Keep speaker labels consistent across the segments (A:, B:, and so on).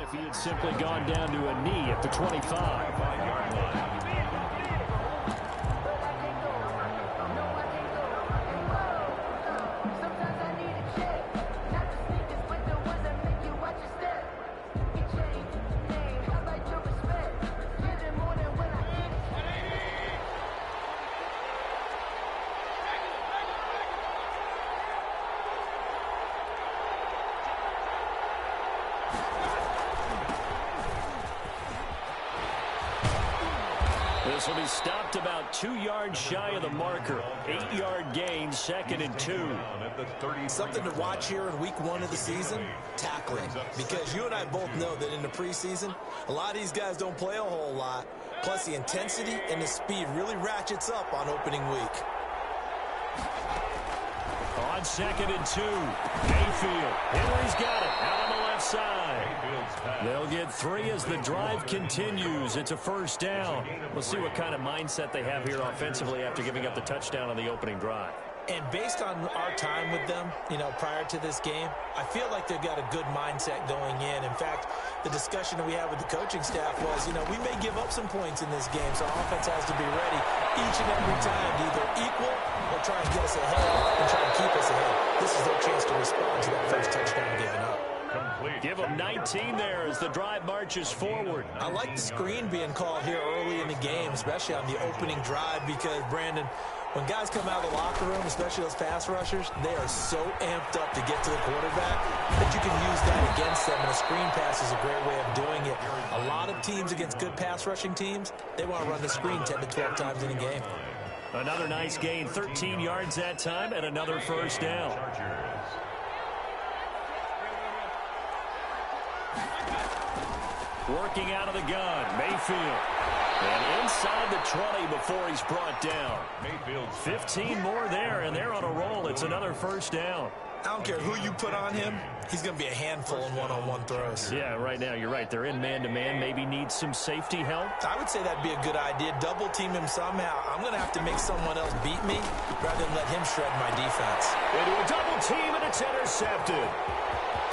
A: if he had simply gone down to a knee at the 25-yard line. This will be stopped about 2 yards shy of the marker. 8-yard gain, 2nd and 2.
B: Something to watch here in week 1 of the season, tackling. Because you and I both know that in the preseason, a lot of these guys don't play a whole lot. Plus the intensity and the speed really ratchets up on opening week.
A: On 2nd and 2, Mayfield. Henry's got it out on the left side. They'll get 3 as the drive continues. It's a first down. We'll see what kind of mindset they have here offensively after giving up the touchdown on the opening drive.
B: And based on our time with them, prior to this game, I feel like they've got a good mindset going in. In fact, the discussion that we had with the coaching staff was, we may give up some points in this game, so our offense has to be ready each and every time to either equal or try and get us ahead and try and keep us ahead. This is their chance to respond to that first touchdown given up.
A: Give them 19 there as the drive marches forward.
B: I like the screen being called here early in the game, especially on the opening drive, because, Brandon, when guys come out of the locker room, especially those pass rushers, they are so amped up to get to the quarterback that you can use that against them, and a screen pass is a great way of doing it. A lot of teams against good pass rushing teams, they want to run the screen 10 to 12 times in a game.
A: Another nice gain, 13 yards that time, and another first down. Working out of the gun, Mayfield. And inside the 20 before he's brought down. 15 more there, and they're on a roll. It's another first down.
B: I don't care who you put on him. He's going to be a handful in one-on-one throws.
A: Yeah, right now, you're right. They're in man-to-man. Maybe need some safety help.
B: I would say that'd be a good idea. Double-team him somehow. I'm going to have to make someone else beat me rather than let him shred my defense.
A: They do a double team, and it's intercepted.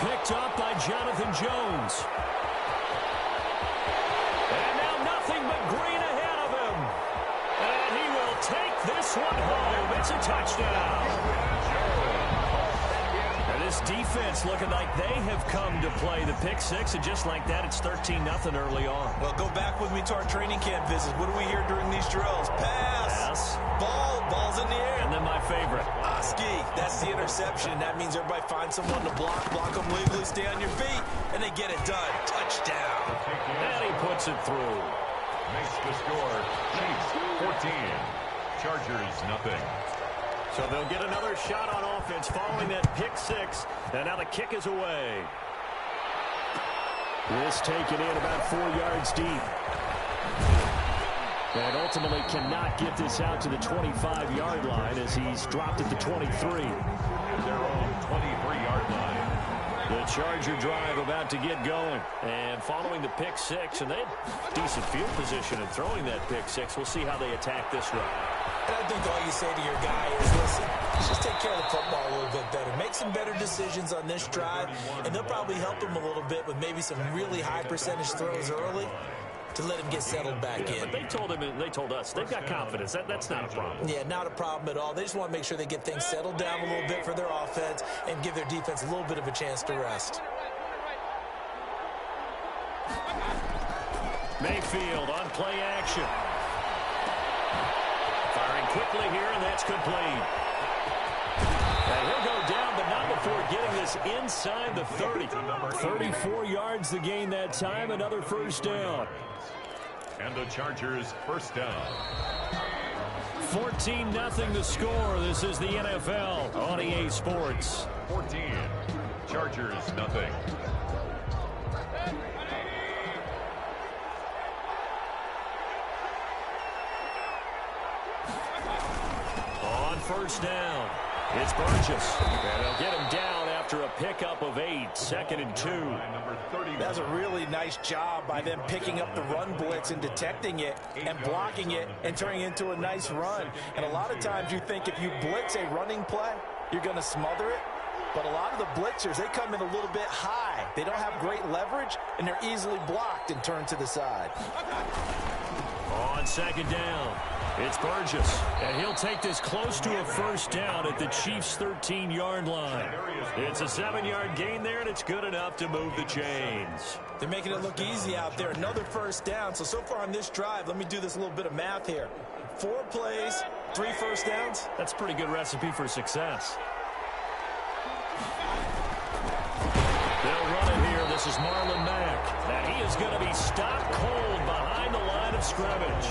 A: Picked up by Jonathan Jones. And now nothing but green ahead of him. And he will take this one home. It's a touchdown. And this defense looking like they have come to play the pick six, and just like that, it's 13-0 early on.
B: Well, go back with me to our training camp visits. What do we hear during these drills? Pass. Ball's in the air.
A: And then my favorite.
B: Ski. That's the interception. That means everybody finds someone to block them legally, stay on your feet, and they get it done. Touchdown.
A: And he puts it through.
C: Makes the score. Chiefs 14. Chargers nothing.
A: So they'll get another shot on offense following that pick six. And now the kick is away. This taken in about 4 yards deep. And ultimately cannot get this out to the 25-yard line as he's dropped at the 23.
C: Their own 23-yard line.
A: The Charger drive about to get going. And following the pick six, and they had decent field position in throwing that pick six. We'll see how they attack this run.
B: And I think all you say to your guy is, listen, just take care of the football a little bit better. Make some better decisions on this drive, and they'll probably help him a little bit with maybe some really high percentage throws early to let him get settled back in.
A: But they told us they've got confidence. That's not a problem.
B: Yeah, not a problem at all. They just want to make sure they get things settled down a little bit for their offense and give their defense a little bit of a chance to rest.
A: Mayfield on play action. Firing quickly here, and that's complete. And he'll go down, but not before getting this inside the 30. 34 yards the gain that time, another first down.
C: And the Chargers first down.
A: 14-0 the score. This is the NFL on EA Sports.
C: 14. Chargers nothing.
A: On first down, it's Burgess. And they'll get him down after a pickup of 8. 2nd and 2.
B: That's a really nice job by them picking up the run blitz and detecting it and blocking it and turning it into a nice run. And a lot of times you think if you blitz a running play, you're going to smother it. But a lot of the blitzers, they come in a little bit high. They don't have great leverage, and they're easily blocked and turned to the side.
A: On second down, it's Burgess, and he'll take this close to a first down at the Chiefs' 13-yard line. It's a 7-yard gain there, and it's good enough to move the chains.
B: They're making it look easy out there. Another first down. So far on this drive, let me do this little bit of math here. 4 plays, 3 first downs.
A: That's a pretty good recipe for success. They'll run it here. This is Marlon Mack. And he is going to be stopped cold behind the line of scrimmage.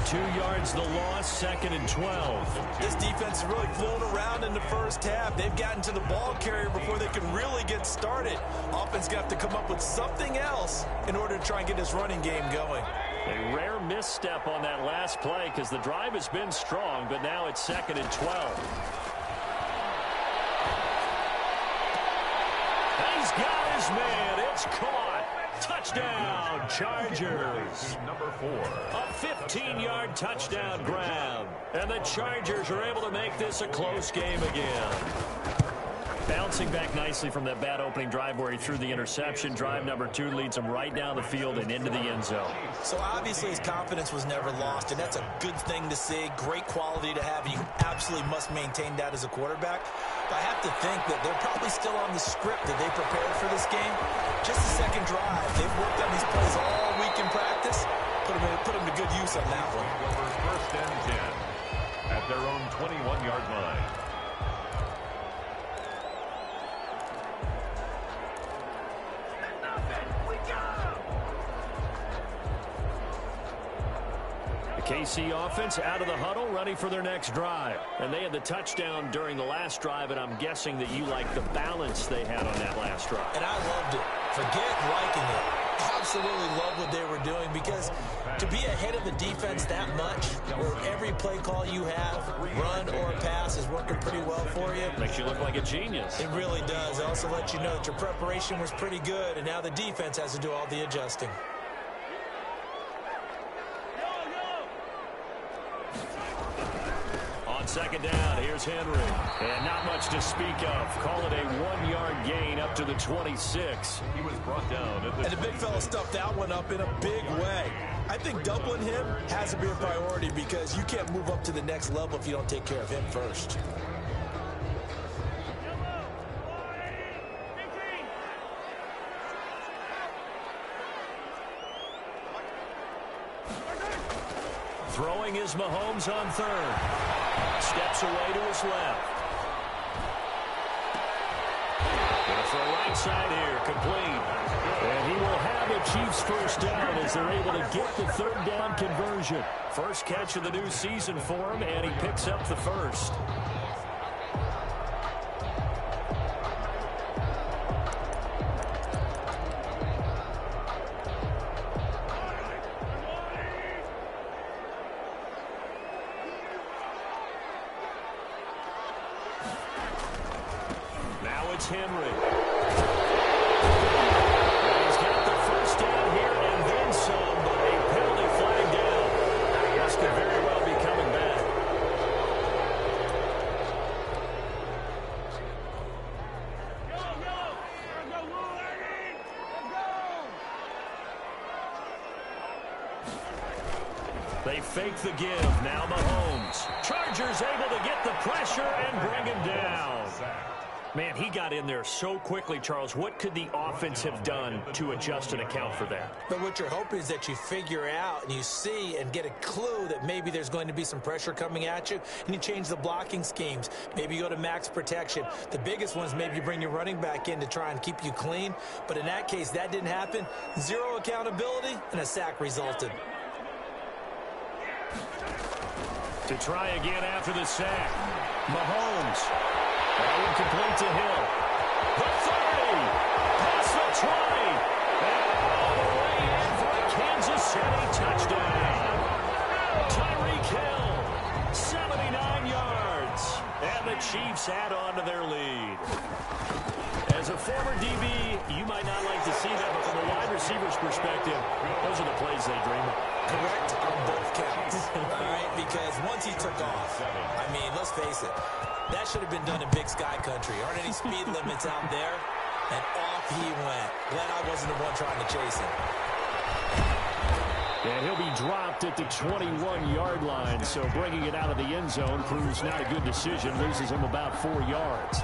A: 2 yards the loss, 2nd and 12.
B: This defense is really flown around in the first half. They've gotten to the ball carrier before they can really get started. Offense got to come up with something else in order to try and get this running game going.
A: A rare misstep on that last play because the drive has been strong, but now it's 2nd and 12. He's got his man. It's caught. Touchdown, Chargers.
C: Number 4.
A: A 15-yard touchdown grab. And the Chargers are able to make this a close game again. Bouncing back nicely from that bad opening drive where he threw the interception. Drive number 2 leads him right down the field and into the end zone.
B: So obviously his confidence was never lost, and that's a good thing to see. Great quality to have. You absolutely must maintain that as a quarterback. But I have to think that they're probably still on the script that they prepared for this game. Just the second drive. They've worked on these plays all week in practice. Put them to good use on that one.
C: Over 1st and 10 at their own 21-yard line.
A: KC offense out of the huddle, ready for their next drive. And they had the touchdown during the last drive, and I'm guessing that you like the balance they had on that last drive.
B: And I loved it. Forget liking it. Absolutely love what they were doing, because to be ahead of the defense that much, where every play call you have, run or pass, is working pretty well for you.
A: Makes you look like a genius.
B: It really does. It also lets you know that your preparation was pretty good, and now the defense has to do all the adjusting.
A: Second down, here's Henry. And not much to speak of. Call it a 1-yard gain up to the 26.
C: He was brought down at
B: and the big fella stuffed that one up in a big way. I think doubling him has to be a priority, because you can't move up to the next level if you don't take care of him first.
A: Throwing is Mahomes on 3rd. Steps away to his left. Going to throw right side here, complete. And he will have a Chiefs first down as they're able to get the 3rd down conversion. First catch of the new season for him, and he picks up the first. Henry. And he's got the first down here and then some, but a penalty flag down. This could very well be coming back. They fake the give. Now Mahomes. Chargers able to get the pressure and bring him down. Man, he got in there so quickly, Charles. What could the offense have done to adjust and account for that?
B: But what you're hoping is that you figure out and you see and get a clue that maybe there's going to be some pressure coming at you, and you change the blocking schemes. Maybe you go to max protection. The biggest one is maybe you bring your running back in to try and keep you clean. But in that case, that didn't happen. 0 accountability, and a sack resulted.
A: To try again after the sack. Mahomes. Incomplete to Hill. The 30. Past the 20. And all the way in for a Kansas City touchdown. Tyreek Hill, 79 yards. And the Chiefs add on to their lead. As a former DB, you might not like to see that, but from a wide receiver receiver's perspective, those are the plays they dream of.
B: Correct on both counts. All right, because once he took off, I mean, let's face it, that should have been done in Big Sky Country. Aren't any speed limits out there? And off he went. Glad I wasn't the one trying to chase him.
A: And he'll be dropped at the 21-yard line, so bringing it out of the end zone proves not a good decision. Loses him about 4 yards.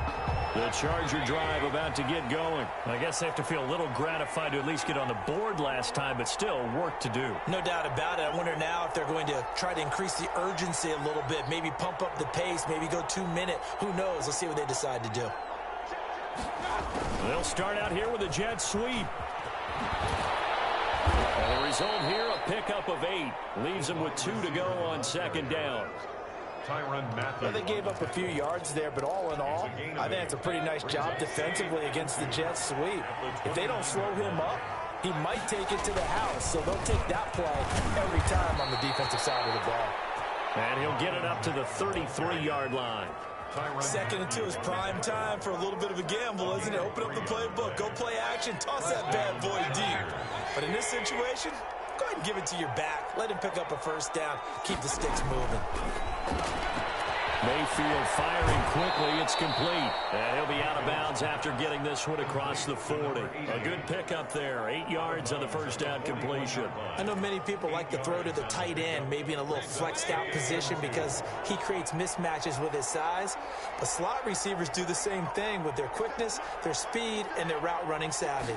A: The Charger drive about to get going. I guess they have to feel a little gratified to at least get on the board last time, but still work to do.
B: No doubt about it. I wonder now if they're going to try to increase the urgency a little bit, maybe pump up the pace, maybe go 2-minute. Who knows? Let's see what they decide to do.
A: They'll start out here with a jet sweep. And the result here, a pickup of 8. Leaves them with 2 to go on second down.
B: Well, they gave up a few yards there, but all in all, I think it's a pretty nice job defensively against the jet sweep. If they don't slow him up, he might take it to the house, so they'll take that play every time on the defensive side of the ball.
A: And he'll get it up to the 33-yard line.
B: 2nd and 2 is prime time for a little bit of a gamble, isn't it? Open up the playbook, go play action, toss that bad boy deep. But in this situation, go ahead and give it to your back. Let him pick up a first down. Keep the sticks moving.
A: Mayfield firing quickly. It's complete. And he'll be out of bounds after getting this one across the 40. A good pickup there. 8 yards on the first down completion.
B: I know many people like to throw to the tight end, maybe in a little flexed out position because he creates mismatches with his size. But slot receivers do the same thing with their quickness, their speed, and their route running savvy.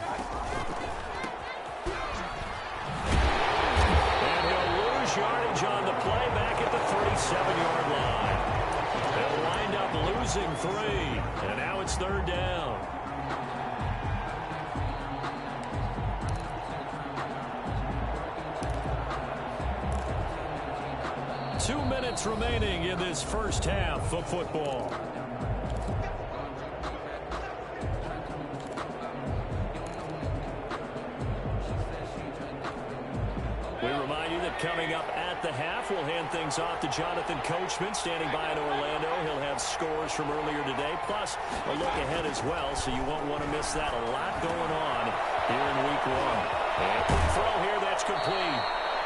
A: Yardage on the play back at the 37-yard line. They'll wind up losing 3, and now it's 3rd down. Two minutes remaining in this first half of football. We remind you that coming up at the half, we'll hand things off to Jonathan Coachman, standing by in Orlando. He'll have scores from earlier today, plus a look ahead as well, so you won't want to miss that. A lot going on here in Week 1. And quick throw here, that's complete.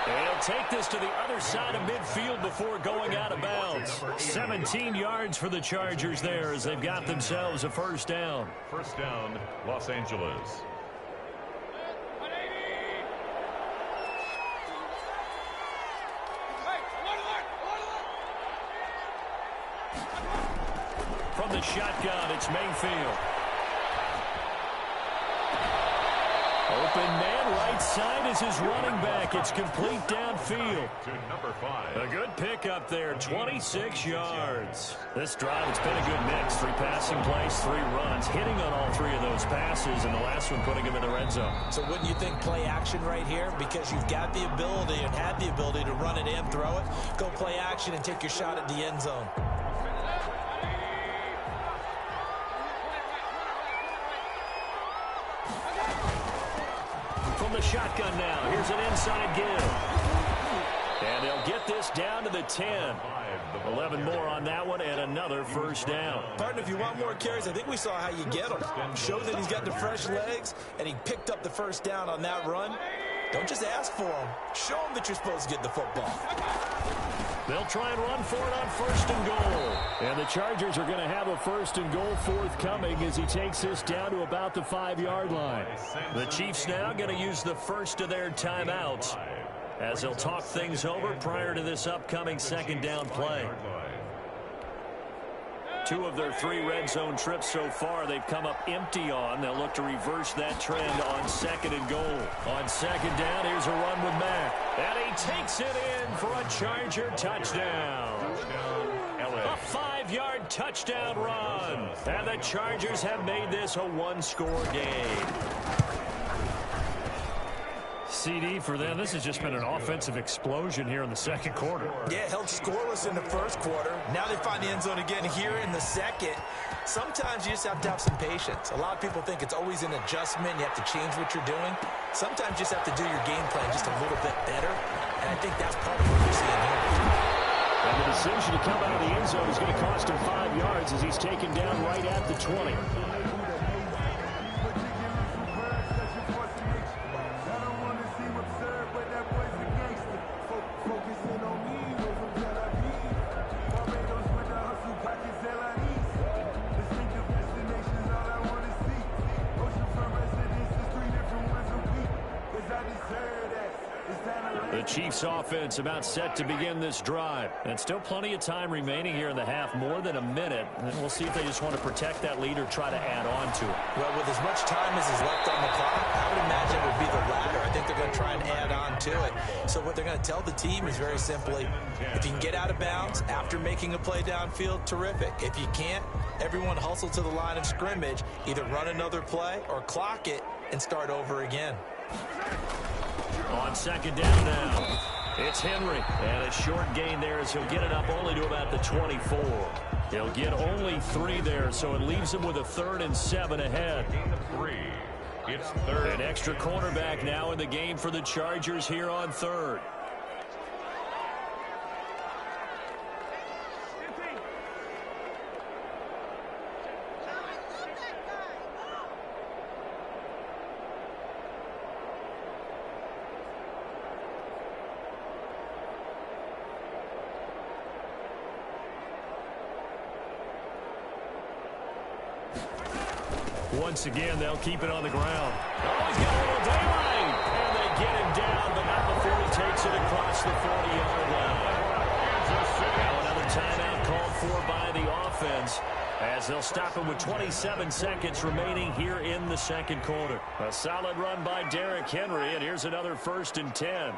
A: And he'll take this to the other side of midfield before going out of bounds. 17 yards for the Chargers there as they've got themselves a first down.
C: First down, Los Angeles.
A: From the shotgun, it's Mayfield. Open man, right side is his running back. It's complete downfield.
C: To number 5.
A: A good pickup there, 26 yards. This drive, it's been a good mix. 3 passing plays, 3 runs. Hitting on all 3 of those passes, and the last one putting him in the red zone.
B: So wouldn't you think play action right here? Because you've got the ability and had the ability to run it and throw it. Go play action and take your shot at the end zone.
A: From the shotgun now, here's an inside give. And they'll get this down to the 10. 11 more on that one and another first down.
B: Partner, if you want more carries, I think we saw how you get them. Show that he's got the fresh legs, and he picked up the first down on that run. Don't just ask for them. Show them that you're supposed to get the football.
A: They'll try and run for it on 1st and goal. And the Chargers are going to have a 1st and goal forthcoming as he takes this down to about the 5-yard line. The Chiefs now going to use the first of their timeouts as they'll talk things over prior to this upcoming 2nd down play. 2 of their 3 red zone trips so far they've come up empty on. They'll look to reverse that trend on 2nd and goal. On 2nd down, here's a run with Mack. And he takes it in for a Charger touchdown. A 5-yard touchdown run. And the Chargers have made this a 1-score game. CD for them. This has just been an offensive explosion here in the 2nd quarter.
B: Yeah, held scoreless in the 1st quarter. Now they find the end zone again here in the 2nd. Sometimes you just have to have some patience. A lot of people think it's always an adjustment. You have to change what you're doing. Sometimes you just have to do your game plan just a little bit better. And I think that's part of what you're seeing here.
A: And the decision to come out of the end zone is going to cost him 5 yards as he's taken down right at the 20. The Chiefs offense about set to begin this drive. And still plenty of time remaining here in the half, more than a minute. And we'll see if they just want to protect that lead or try to add on to it.
B: Well, with as much time as is left on the clock, I would imagine it would be the latter. I think they're going to try and add on to it. So what they're going to tell the team is very simply, if you can get out of bounds after making a play downfield, terrific. If you can't, everyone hustle to the line of scrimmage, either run another play or clock it and start over again.
A: On second down now, it's Henry. And a short gain there as he'll get it up only to about the 24. He'll get only 3 there, so it leaves him with a 3rd and 7 ahead.
C: It's third.
A: An extra cornerback now in the game for the Chargers here on 3rd. Once again, they'll keep it on the ground. Oh, he's got a little daylight. And they get him down, but not before he takes it across the 40-yard line. Now another timeout called for by the offense, as they'll stop him with 27 seconds remaining here in the second quarter. A solid run by Derrick Henry, and here's another 1st and 10.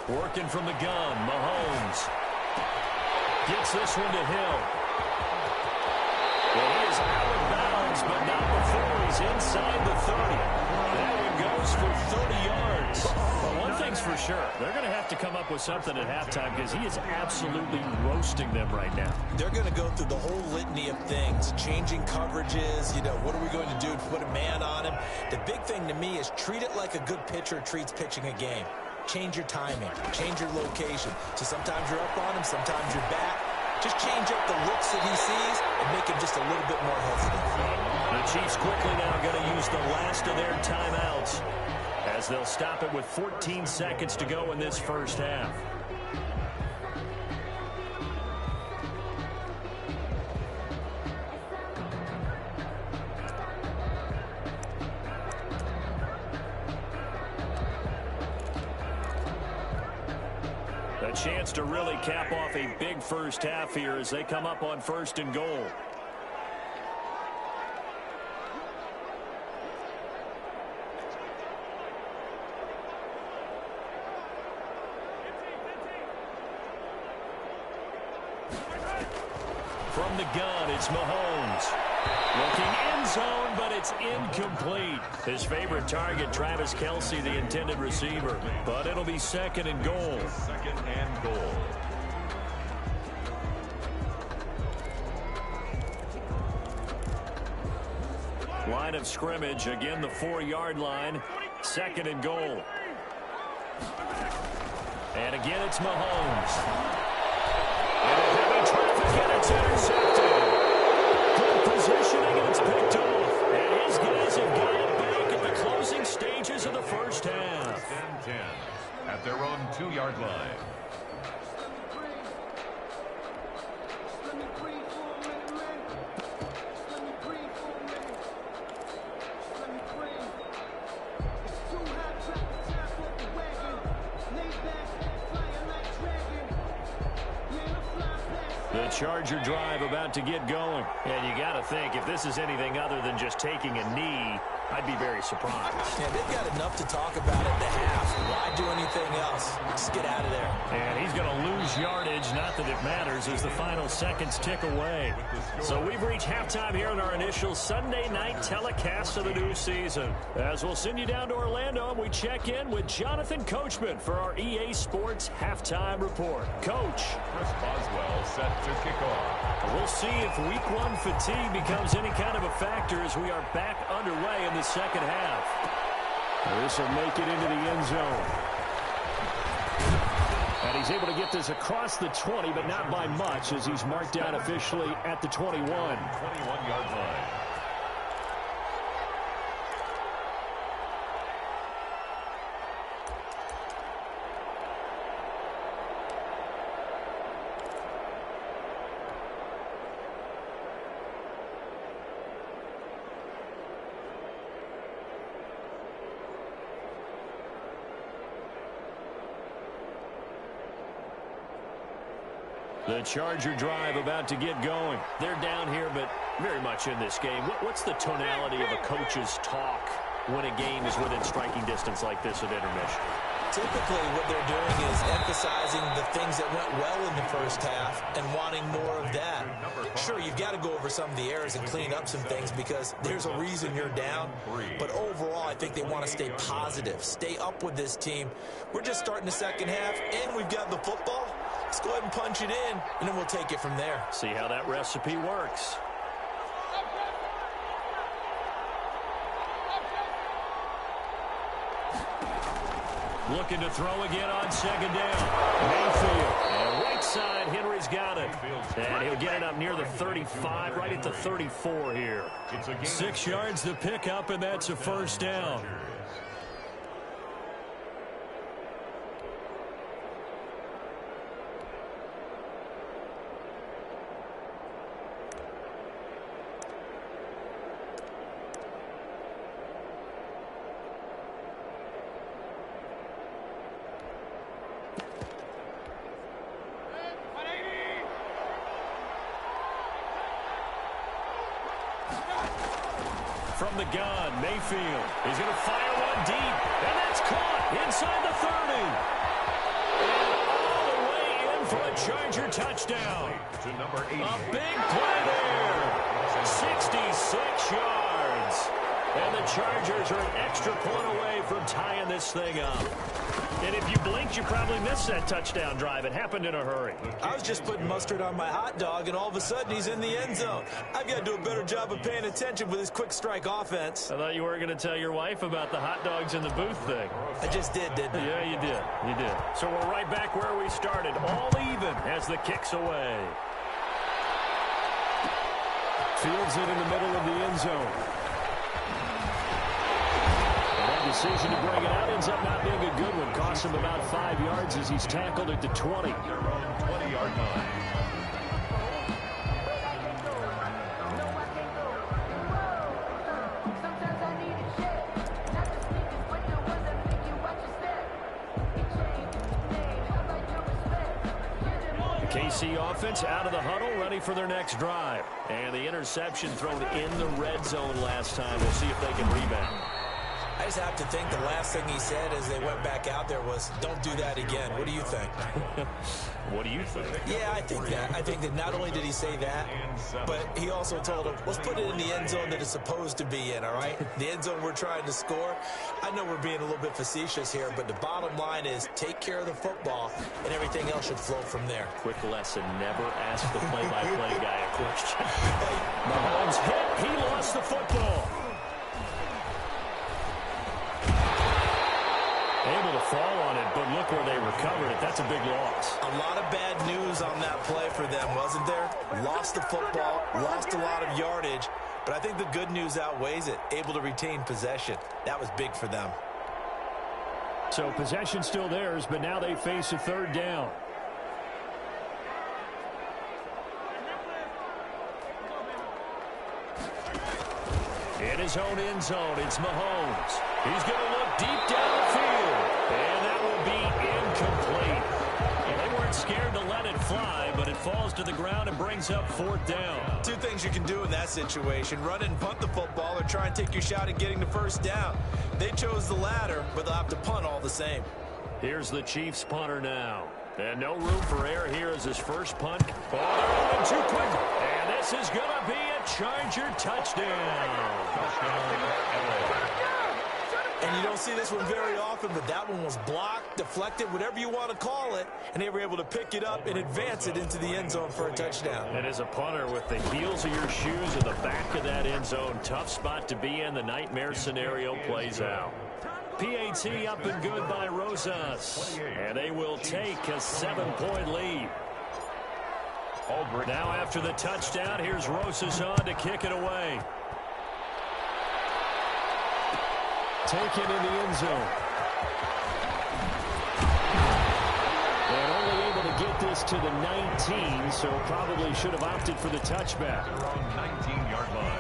A: Working from the gun, Mahomes gets this one to Hill. Well, he is out of bounds, but not before he's inside the 30. That one goes for 30 yards. But one thing's for sure, they're going to have to come up with something at halftime because he is absolutely roasting them right now.
B: They're going to go through the whole litany of things, changing coverages, what are we going to do to put a man on him? The big thing to me is treat it like a good pitcher treats pitching a game. Change your timing, change your location. So sometimes you're up on him, sometimes you're back. Just change up the looks that he sees and make him just a little bit more hesitant.
A: The Chiefs quickly now going to use the last of their timeouts as they'll stop it with 14 seconds to go in this first half. A chance to really cap off a big first half here as they come up on 1st and goal. From the gun, it's Mahomes. Looking end zone, but it's incomplete. His favorite target, Travis Kelce, the intended receiver. But it'll be 2nd and goal.
C: 2nd and goal.
A: Line of scrimmage, again the 4-yard line. 2nd and goal. And again it's Mahomes. And heavy traffic, and it's intercepted. Good positioning, and it's picked off. And his guys have got it back at the closing stages of the first half.
C: 10-10 at their own 2-yard line.
A: The Charger drive about to get going. And you got to think, if this is anything other than just taking a knee, I'd be very surprised.
B: Yeah, they've got enough to talk about at the half. Why do anything else? Just get out of there.
A: And he's going to lose yardage. Not that it matters as the final seconds tick away. So we've reached halftime here in our initial Sunday night telecast of the new season. As we'll send you down to Orlando, and we check in with Jonathan Coachman for our EA Sports Halftime Report. Coach.
C: Chris Boswell set to kick off.
A: We'll see if week 1 fatigue becomes any kind of a factor as we are back underway in the second half. This will make it into the end zone. And he's able to get this across the 20, but not by much as he's marked down officially at the 21.
C: 21-yard line.
A: The Charger drive about to get going. They're down here, but very much in this game. What's the tonality of a coach's talk when a game is within striking distance like this at intermission?
B: Typically, what they're doing is emphasizing the things that went well in the first half and wanting more of that. Sure, you've got to go over some of the errors and clean up some things because there's a reason you're down. But overall, I think they want to stay positive, stay up with this team. We're just starting the second half, and we've got the football. Let's go ahead and punch it in, and then we'll take it from there.
A: See how that recipe works. Looking to throw again on second down. Mayfield. And right side, Henry's got it. And he'll get it up near the 35, right at the 34 here. 6 yards to pick up, and that's a first down. From the gun, Mayfield. He's going to fire one deep, and that's caught inside the 30. And all the way in for a Charger touchdown. A big play there. 66 yards. And the Chargers are an extra point away from tying this thing up. And if you blinked, you probably missed that touchdown drive. It happened in a hurry.
B: I was just putting mustard on my hot dog, and all of a sudden he's in the end zone. I've got to do a better job of paying attention with this quick strike offense.
A: I thought you were going to tell your wife about the hot dogs in the booth thing.
B: I just did, didn't I?
A: Yeah, you did. You did. So we're right back where we started. All even as the kick's away. Fields it in the middle of the end zone. Decision to bring it out ends up not being a good one. Costs him about 5 yards as he's tackled at the 20.
C: 20-yard line.
A: The KC offense out of the huddle, ready for their next drive. And the interception thrown in the red zone last time. We'll see if they can rebound.
B: I just have to think the last thing he said as they went back out there was, don't do that again. What do you think?
A: What do you think?
B: Yeah, I think that. I think that not only did he say that, but he also told him, let's put it in the end zone that it's supposed to be in, all right? The end zone we're trying to score. I know we're being a little bit facetious here, but the bottom line is take care of the football, and everything else should flow from there.
A: Quick lesson, never ask the play-by-play guy a question. Mahomes hit. He lost the football. Able to fall on it, but look where they recovered it. That's a big loss.
B: A lot of bad news on that play for them, wasn't there? Lost the football, lost a lot of yardage, but I think the good news outweighs it. Able to retain possession. That was big for them.
A: So possession still theirs, but now they face a third down. In his own end zone, it's Mahomes. He's going to look deep down the field, and that will be incomplete. Well, they weren't scared to let it fly, but it falls to the ground and brings up fourth down.
B: Two things you can do in that situation, run and punt the football or try and take your shot at getting the first down. They chose the latter, but they'll have to punt all the same.
A: Here's the Chiefs punter now. And no room for error here as his first punt. Oh, they're moving too quick. And this is going to be a Charger touchdown.
B: And you don't see this one very often, but that one was blocked, deflected, whatever you want to call it, and they were able to pick it up and advance it into the end zone for a touchdown.
A: And as a punter, with the heels of your shoes in the back of that end zone, tough spot to be in. The nightmare scenario plays out. PAT up and good by Rosas. And they will take a 7-point lead. Now after the touchdown, here's Rosas on to kick it away. Taken in the end zone. And only able to get this to the 19, so probably should have opted for the touchback.
C: They're on 19-yard line.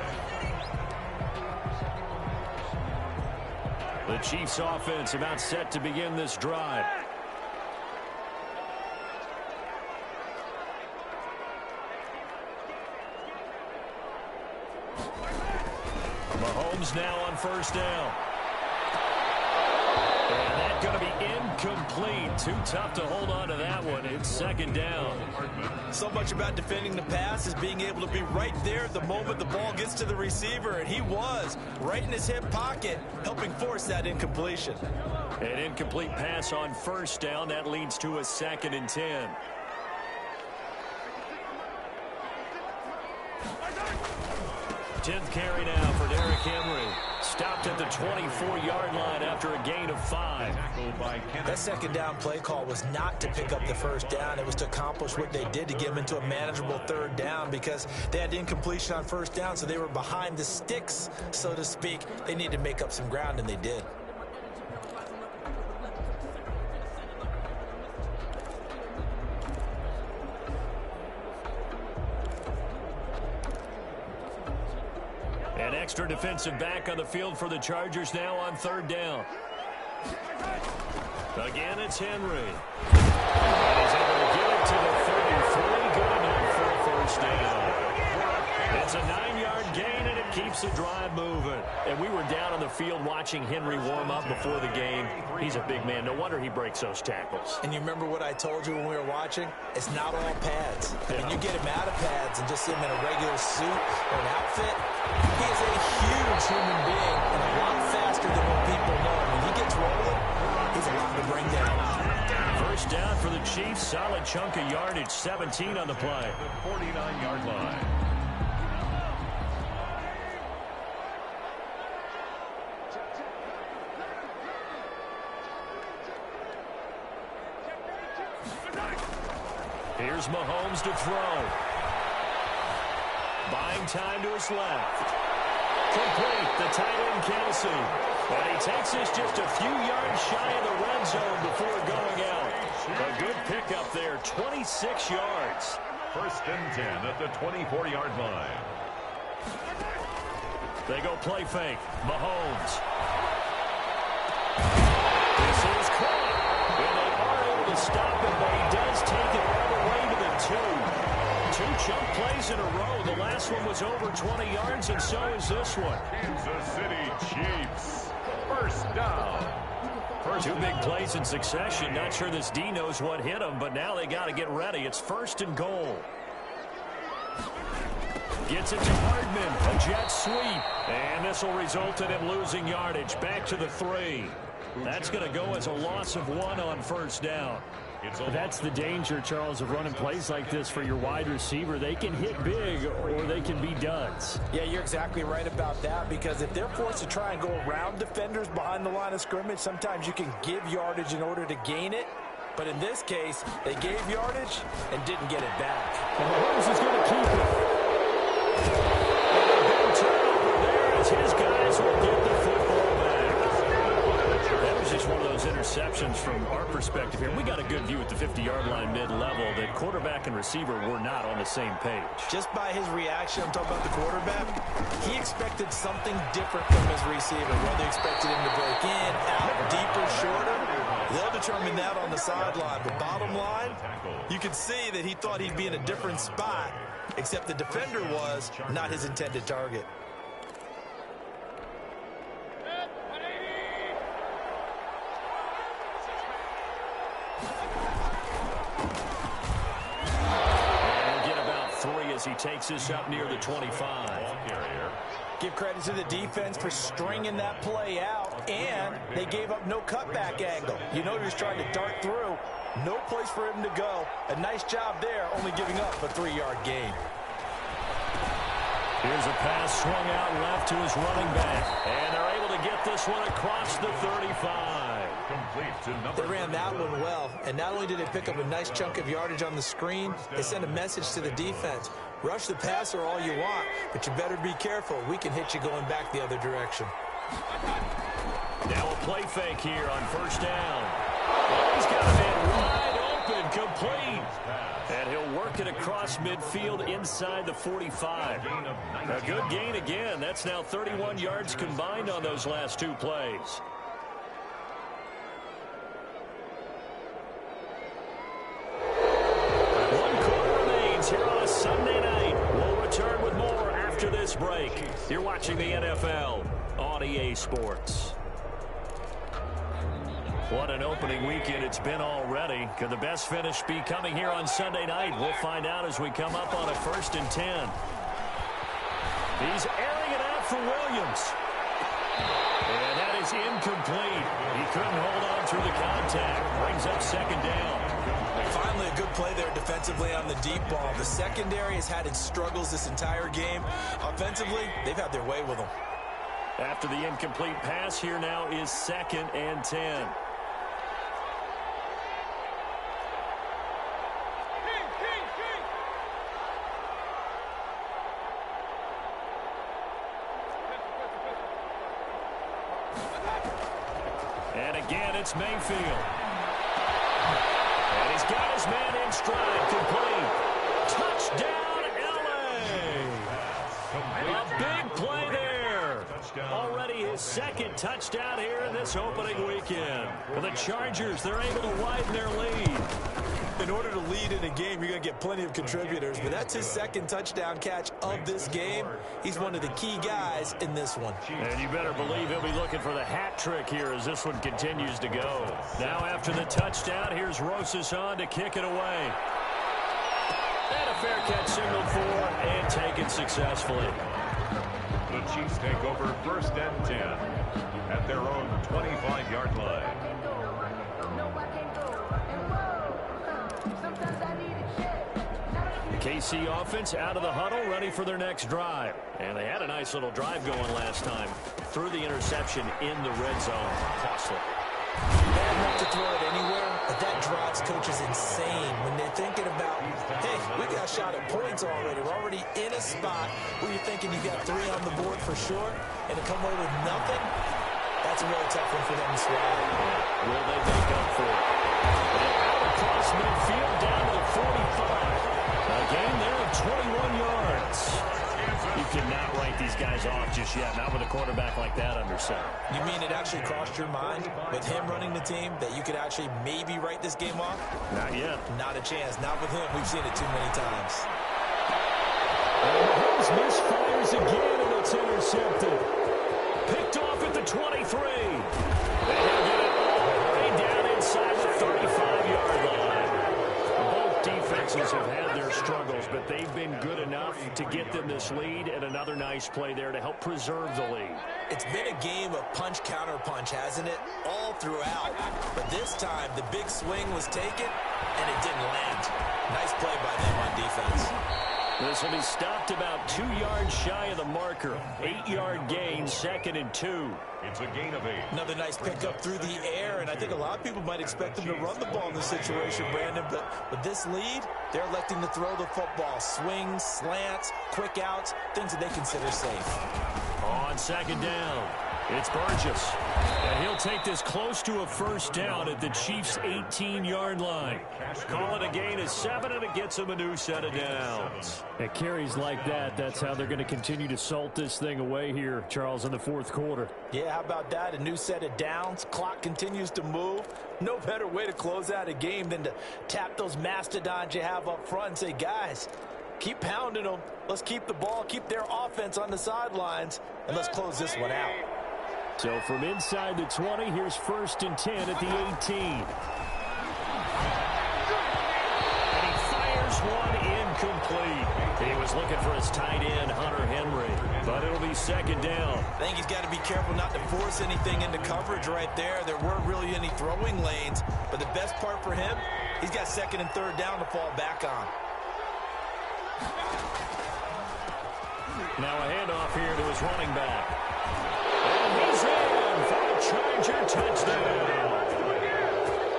A: The Chiefs offense about set to begin this drive. Mahomes now on first down. And that's going to be incomplete. Too tough to hold on to that one. It's second down.
B: So much about defending the pass is being able to be right there at the moment the ball gets to the receiver, and he was right in his hip pocket, helping force that incompletion.
A: An incomplete pass on first down. That leads to a 2nd and 10. Tenth carry now for Derrick Henry. Stopped at the 24-yard line after a gain of 5.
B: That second down play call was not to pick up the first down. It was to accomplish what they did to get them into a manageable third down because they had incompletion on first down, so they were behind the sticks, so to speak. They needed to make up some ground, and they did.
A: An extra defensive back on the field for the Chargers now on third down. Again, it's Henry. And he's able to get it to the 33. Good enough for a first down. It's a 9-yard gain, and it keeps the drive moving. And we were down on the field watching Henry warm up before the game. He's a big man. No wonder he breaks those tackles.
B: And you remember what I told you when we were watching? It's not all pads. I mean, you get him out of pads and just see him in a regular suit or an outfit. He is a huge human being and a lot faster than what people know. When he gets rolling, he's a lot to bring down.
A: First down for the Chiefs. Solid chunk of yardage. 17 on the play.
C: The 49-yard line.
A: Here's Mahomes to throw. Buying time to his left. Complete. The tight end, Kelsey. And he takes this just a few yards shy of the red zone before going out. A good pickup there. 26 yards.
C: First and 10 at the 24-yard line.
A: They go play fake. Mahomes. This is caught. And they are able to stop him, but he does take it all the way to the 2. 2 chunk plays in a row. The last one was over 20 yards, and so is this one.
C: Kansas City Chiefs. First down.
A: 2 big plays in succession. Not sure this D knows what hit him, but now they got to get ready. It's first and goal. Gets it to Hardman. A jet sweep. And this will result in him losing yardage. Back to the 3. That's going to go as a loss of 1 on first down.
D: That's the danger, Charles, of running plays like this for your wide receiver. They can hit big or they can be duds.
B: Yeah, you're exactly right about that, because if they're forced to try and go around defenders behind the line of scrimmage, sometimes you can give yardage in order to gain it. But in this case, they gave yardage and didn't get it back.
D: And Mahomes is going to keep it.
A: And a big turnover there as his guys will get the football back. That was just one of those interceptions from our perspective here. We got a good view at the 50-yard line mid-level that quarterback and receiver were not on the same page.
B: Just by his reaction, I'm talking about the quarterback, he expected something different from his receiver. Whether he expected him to break in, out, deeper, shorter, they'll determine that on the sideline. But bottom line, you can see that he thought he'd be in a different spot, except the defender was not his intended target.
A: As he takes this up near the 25.
B: Give credit to the defense for stringing that play out, and they gave up no cutback angle. You know he was trying to dart through. No place for him to go. A nice job there, only giving up a 3-yard gain.
A: Here's a pass swung out left to his running back. And they're able to get this one across the 35.
B: They ran that one well, and not only did they pick up a nice chunk of yardage on the screen, they sent a message to the defense. Rush the passer all you want, but you better be careful. We can hit you going back the other direction.
A: Now a play fake here on first down. Oh, he's got a man wide open, complete. And he'll work it across midfield inside the 45. A good gain again. That's now 31 yards combined on those last 2 plays. Here on a Sunday night. We'll return with more after after this break. You're watching the NFL on EA Sports. What an opening weekend it's been already. Could the best finish be coming here on Sunday night? We'll find out as we come up on a 1st and 10. He's airing it out for Williams. And that is incomplete. He couldn't hold on through the contact. Brings up 2nd down.
B: Finally, a good play there defensively on the deep ball. The secondary has had its struggles this entire game. Offensively, they've had their way with them.
A: After the incomplete pass, here now is 2nd and 10. And again, it's Mayfield. And he's got his man in stride, complete. Touchdown, L.A. A big play there. Already his 2nd touchdown here in this opening weekend. For the Chargers, they're able to widen their lead.
B: In order to lead in a game, you're going to get plenty of contributors, but that's his 2nd touchdown catch of this game. He's one of the key guys in this one.
A: And you better believe he'll be looking for the hat trick here as this one continues to go. Now after the touchdown, here's Rosas on to kick it away. And a fair catch signaled for and taken successfully.
C: The Chiefs take over 1st and 10 at their own 25-yard line.
A: The KC offense out of the huddle, ready for their next drive. And they had a nice little drive going last time. Threw the interception in the red zone. Costly.
B: Bad enough to throw it anywhere, but that drives coaches insane when they're thinking about, hey, we got a shot at points already. We're already in a spot where you're thinking you got 3 on the board for sure, and to come away with nothing, that's a really tough one for them to swallow.
A: Will they make up for it? And out across midfield down to the 45. A gain there of 21 yards. You cannot write these guys off just yet, not with a quarterback like that under center.
B: You mean it actually crossed your mind with him running the team that you could actually maybe write this game off?
A: Not yet.
B: Not a chance. Not with him. We've seen it too many times.
A: And Mahomes misfires again, and it's intercepted. Picked off at the 23. And he'll get it all the way down inside the 35-yard line. Both defenses have had their struggles, but they've been good enough to get them this lead, and another nice play there to help preserve the lead.
B: It's been a game of punch-counter-punch, hasn't it? All throughout. But this time, the big swing was taken, and it didn't land. Nice play by them on defense.
A: This will be stopped about 2 yards shy of the marker. 8-yard gain, 2nd and 2.
C: It's a gain of 8.
B: Another nice pickup through the air, and I think a lot of people might expect them to run the ball in this situation, Brandon. But with this lead, they're electing to throw the football. Swings, slants, quick outs, things that they consider safe.
A: On 2nd down, it's Burgess. And he'll take this close to a 1st down at the Chiefs' 18-yard line. Call it a gain of 7, and it gets them a new set of downs.
D: At carries like that, that's how they're going to continue to salt this thing away here, Charles, in the 4th quarter.
B: Yeah, how about that? A new set of downs. Clock continues to move. No better way to close out a game than to tap those mastodons you have up front and say, guys, keep pounding them. Let's keep the ball, keep their offense on the sidelines, and let's close this one out.
D: So from inside the 20, here's 1st and 10 at the 18.
A: And he fires one incomplete. He was looking for his tight end, Hunter Henry, but it'll be 2nd down.
B: I think he's got to be careful not to force anything into coverage right there. There weren't really any throwing lanes, but the best part for him, he's got 2nd and 3rd down to fall back on.
A: Now a handoff here to his running back. And he's in for a Charger touchdown.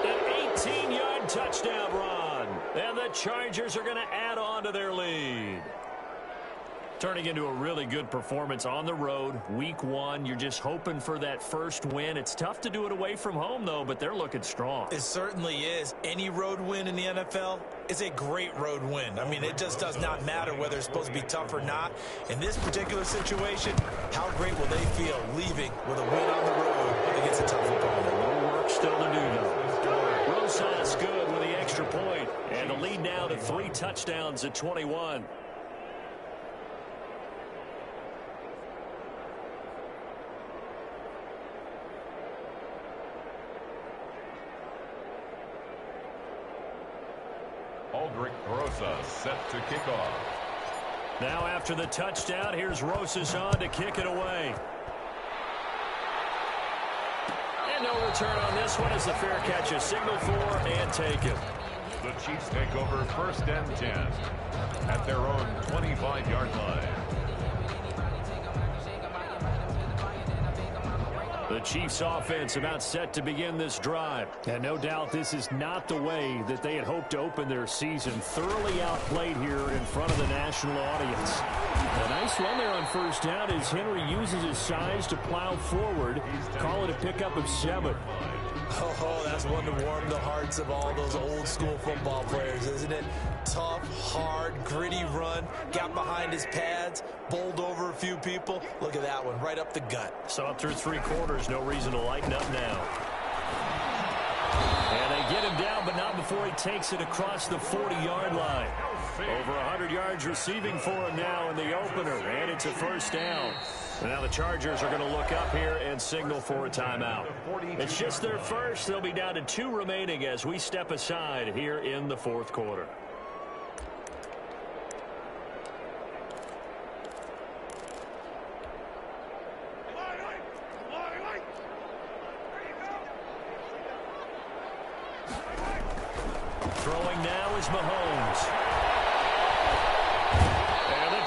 A: An 18-yard touchdown run. And the Chargers are going to add on to their lead. Turning into a really good performance on the road. Week 1, you're just hoping for that first win. It's tough to do it away from home, though, but they're looking strong.
B: It certainly is. Any road win in the NFL is a great road win. I mean, it just does not matter whether it's supposed to be tough or not. In this particular situation, how great will they feel leaving with a win on the road against a tough opponent?
A: More work still to do, though. Rosas good with the extra point. And the lead now to 3 touchdowns at 21.
C: Cedric Rosas set to kick off.
A: Now after the touchdown, here's Rosas on to kick it away. And no return on this one as the fair catch is signaled for and taken.
C: The Chiefs take over 1st and 10 at their own 25-yard line.
A: The Chiefs offense about set to begin this drive.
D: And no doubt this is not the way that they had hoped to open their season. Thoroughly outplayed here in front of the national audience. A nice run there on 1st down as Henry uses his size to plow forward. Call it a pickup of 7.
B: Oh, that's one to warm the hearts of all those old-school football players, isn't it? Tough, hard, gritty run. Got behind his pads, bowled over a few people. Look at that one, right up the gut.
A: So up through 3 quarters, no reason to lighten up now. And they get him down, but not before he takes it across the 40-yard line. Over 100 yards receiving for him now in the opener, and it's a 1st down. And now the Chargers are going to look up here and signal for a timeout. It's just their first. They'll be down to 2 remaining as we step aside here in the 4th quarter. Throwing now is Mahomes.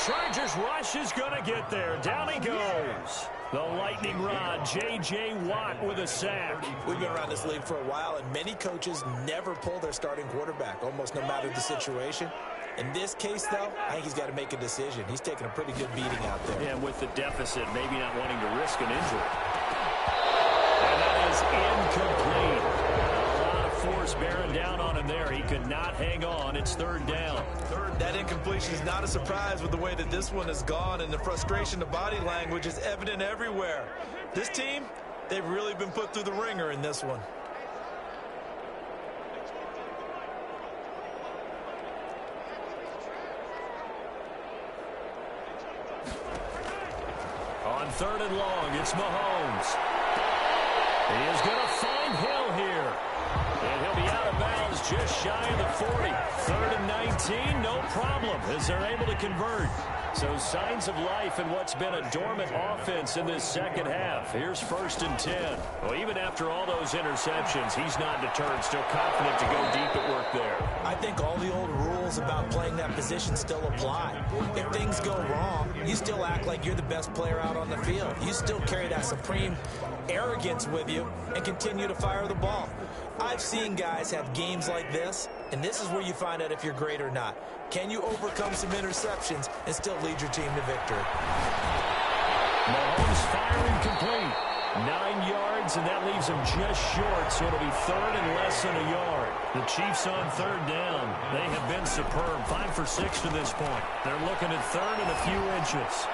A: Chargers rush is going to get there. Down he goes. The lightning rod, J.J. Watt with a sack.
B: We've been around this league for a while, and many coaches never pull their starting quarterback, almost no matter the situation. In this case, though, I think he's got to make a decision. He's taking a pretty good beating out there.
A: Yeah, with the deficit, maybe not wanting to risk an injury. And that is incomplete. A lot of force bearing down on him there. He could not hang on. It's 3rd down.
B: That incompletion is not a surprise with the way that this one has gone, and the frustration, the body language is evident everywhere. This team, they've really been put through the ringer in this one.
A: On 3rd and long, it's Mahomes. He is going to find Hill here. And he'll be out of bounds just shy of the 40. 3rd and 19, no problem as they're able to convert. So signs of life in what's been a dormant offense in this second half. Here's 1st and 10. Well, even after all those interceptions, he's not deterred, still confident to go deep at work there.
B: I think all the old rules about playing that position still apply. If things go wrong, you still act like you're the best player out on the field. You still carry that supreme arrogance with you and continue to fire the ball. I've seen guys have games like this, and this is where you find out if you're great or not. Can you overcome some interceptions and still lead your team to victory?
A: Mahomes firing complete. 9 yards, and that leaves him just short, so it'll be 3rd and less than a yard. The Chiefs on 3rd down. They have been superb. 5 for 6 to this point. They're looking at 3rd and a few inches.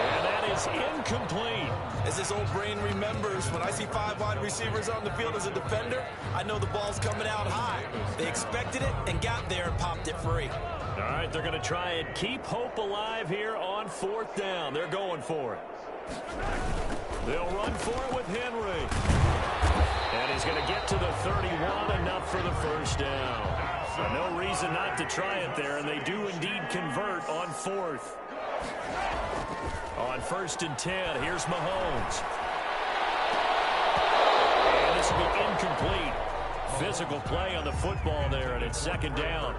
A: And that is incomplete.
B: As this old brain remembers, when I see 5 wide receivers on the field as a defender, I know the ball's coming out high. They expected it and got there and popped it free.
A: All right, they're going to try and keep hope alive here on 4th down. They're going for it. They'll run for it with Henry. And he's going to get to the 31, enough for the 1st down. So no reason not to try it there, and they do indeed convert on 4th. On 1st and 10, here's Mahomes. And this will be incomplete. Physical play on the football there, and it's 2nd down.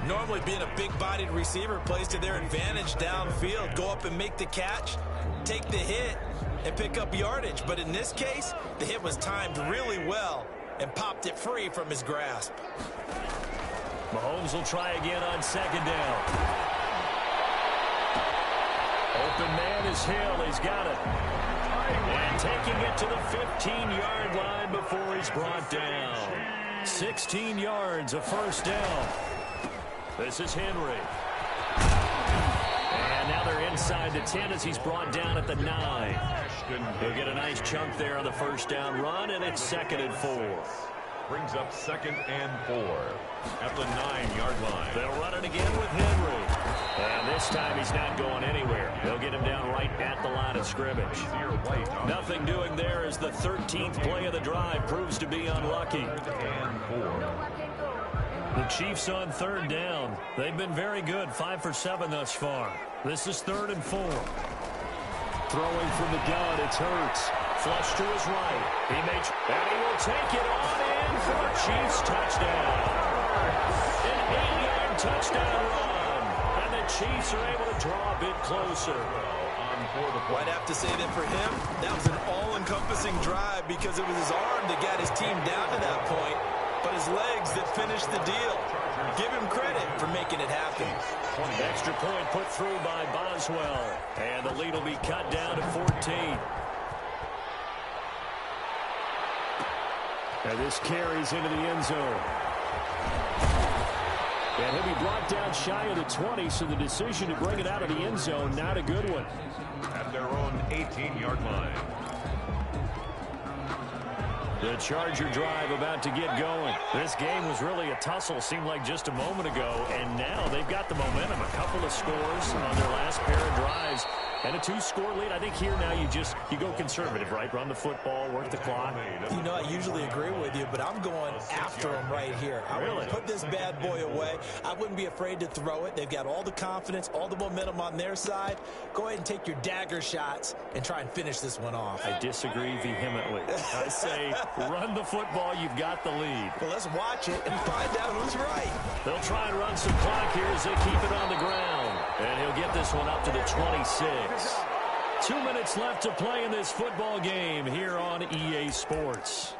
B: Normally being a big-bodied receiver plays to their advantage downfield. Go up and make the catch, take the hit, and pick up yardage. But in this case, the hit was timed really well and popped it free from his grasp.
A: Mahomes will try again on 2nd down. Open man is Hill. He's got it. And taking it to the 15-yard line before he's brought down. 16 yards, a 1st down. This is Henry. And now they're inside the 10 as he's brought down at the 9. He'll get a nice chunk there on the 1st down run, and it's 2nd and 4.
C: Brings up 2nd and 4 at the 9-yard line.
A: They'll run it again with Henry. And this time he's not going anywhere. They'll get him down right at the line of scrimmage. Nothing doing there as the 13th play of the drive proves to be unlucky.
C: And 4.
A: The Chiefs on third down. They've been very good, 5 for 7 thus far. This is 3rd and 4. Throwing from the gun, it's Hurts. Flush to his right. And he will take it on in for a Chiefs touchdown. An 8-yard touchdown run. And the Chiefs are able to draw a bit closer.
B: I'd have to say that for him, that was an all-encompassing drive because it was his arm that got his team down to that point, but his legs that finished the deal. Give him credit for making it happen.
A: Extra point put through by Boswell. And the lead will be cut down to 14. And this carries into the end zone. And he'll be brought down shy of the 20, so the decision to bring it out of the end zone, not a good one.
C: At their own 18-yard line.
A: The Charger drive about to get going. This game was really a tussle, seemed like just a moment ago, and now they've got the momentum. A couple of scores on their last pair of drives. And a 2-score lead. I think here now you go conservative, right? Run the football, work the clock.
B: You know, I usually agree with you, but I'm going after him right here. I would put this bad boy away. I wouldn't be afraid to throw it. They've got all the confidence, all the momentum on their side. Go ahead and take your dagger shots and try and finish this one off.
A: I disagree vehemently. I say run the football. You've got the lead.
B: Well, let's watch it and find out who's right.
A: They'll try and run some clock here as they keep it on the ground. And he'll get this one up to the 26. 2 minutes left to play in this football game here on EA Sports.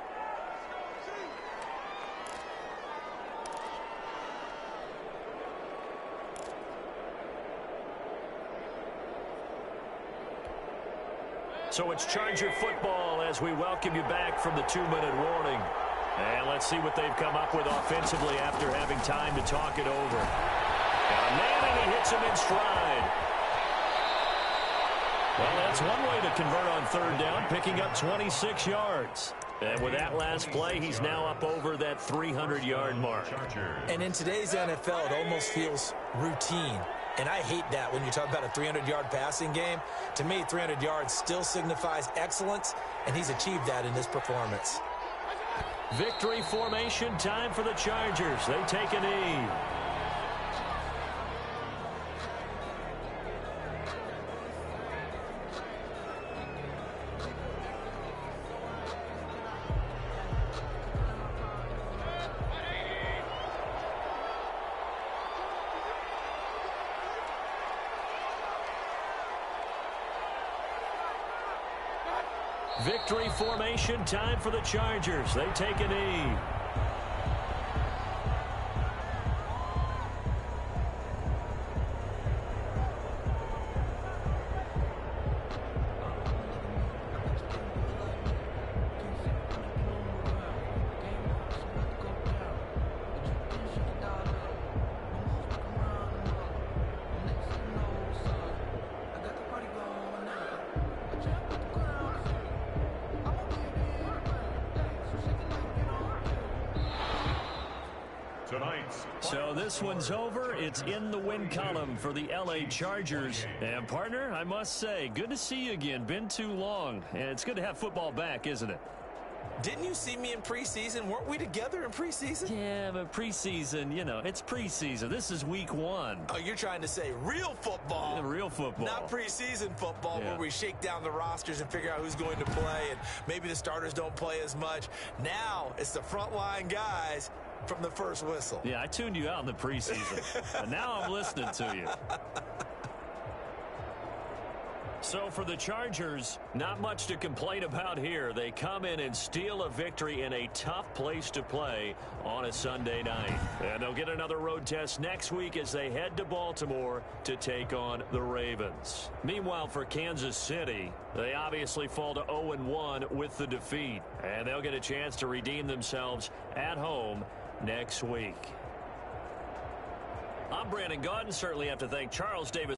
A: So it's Charger football as we welcome you back from the 2-minute warning. And let's see what they've come up with offensively after having time to talk it over. And Manning, he hits him in stride. Well, that's one way to convert on third down, picking up 26 yards. And with that last play, he's now up over that 300-yard mark.
B: And in today's NFL, it almost feels routine. And I hate that when you talk about a 300-yard passing game. To me, 300 yards still signifies excellence, and he's achieved that in this performance.
A: Victory formation time for the Chargers. They take a knee. Victory formation time for the Chargers. They take a knee. So this one's over. It's in the win column for the LA Chargers. And partner, I must say, good to see you again. Been too long. And it's good to have football back, isn't it?
B: Didn't you see me in preseason? Weren't we together in preseason?
A: Yeah, but preseason, you know, it's preseason. This is week 1.
B: Oh, you're trying to say real football.
A: Yeah, real football.
B: Not preseason football where we shake down the rosters and figure out who's going to play and maybe the starters don't play as much. Now it's the frontline guys from the first whistle.
A: Yeah, I tuned you out in the preseason. And now I'm listening to you. So for the Chargers, not much to complain about here. They come in and steal a victory in a tough place to play on a Sunday night. And they'll get another road test next week as they head to Baltimore to take on the Ravens. Meanwhile, for Kansas City, they obviously fall to 0-1 with the defeat. And they'll get a chance to redeem themselves at home next week. I'm Brandon Gaudin. Certainly have to thank Charles Davis.